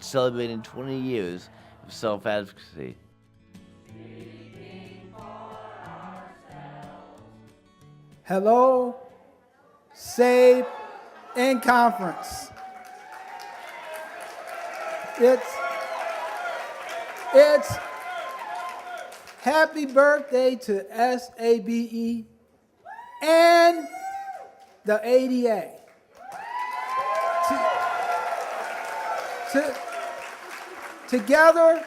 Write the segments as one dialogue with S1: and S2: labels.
S1: celebrating 20 years of self-advocacy.
S2: Hello, SABE in conference. It's happy birthday to SABE and the ADA. Together,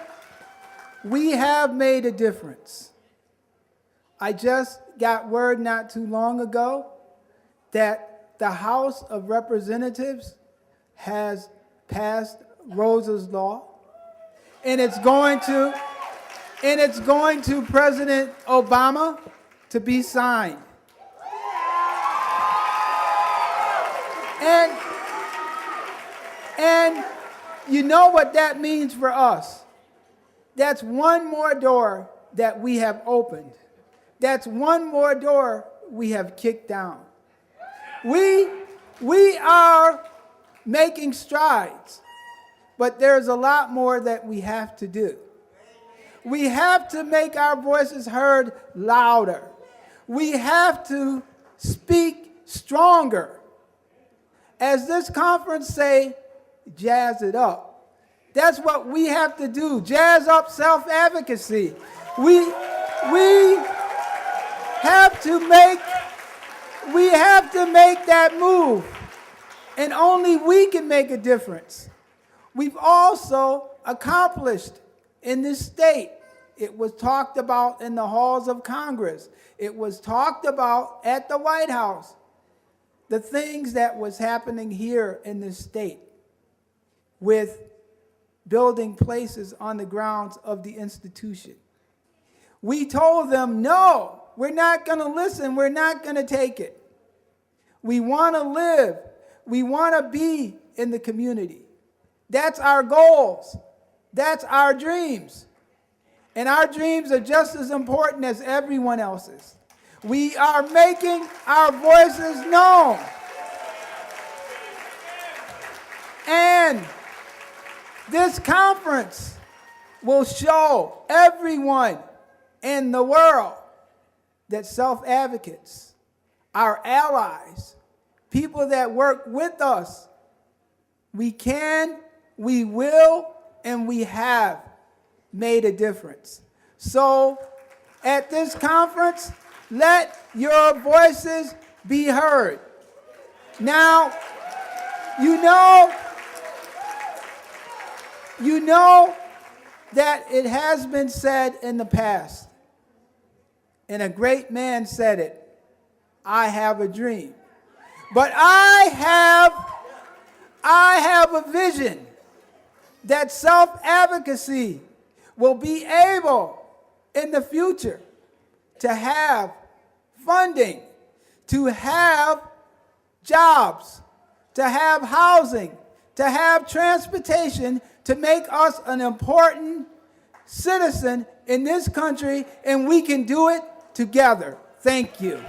S2: we have made a difference. I just got word not too long ago that the House of Representatives has passed Rosa's Law, and it's going to President Obama to be signed. And you know what that means for us. That's one more door that we have opened. That's one more door we have kicked down. We are making strides, but there's a lot more that we have to do. We have to make our voices heard louder. We have to speak stronger. As this conference say, jazz it up. That's what we have to do, jazz up self-advocacy. We have to make that move, and only we can make a difference. We've also accomplished in this state. It was talked about in the halls of Congress. It was talked about at the White House. The things that was happening here in this state with building places on the grounds of the institution. We told them, no, we're not going to listen. We're not going to take it. We want to live. We want to be in the community. That's our goals. That's our dreams. And our dreams are just as important as everyone else's. We are making our voices known. And this conference will show everyone in the world that self-advocates, our allies, people that work with us, we can, we will, and we have made a difference. So at this conference, let your voices be heard. Now, you know that it has been said in the past, and a great man said it, I have a dream. But I have a vision that self-advocacy will be able in the future to have funding, to have jobs, to have housing, to have transportation, to make us an important citizen in this country, and we can do it together. Thank you.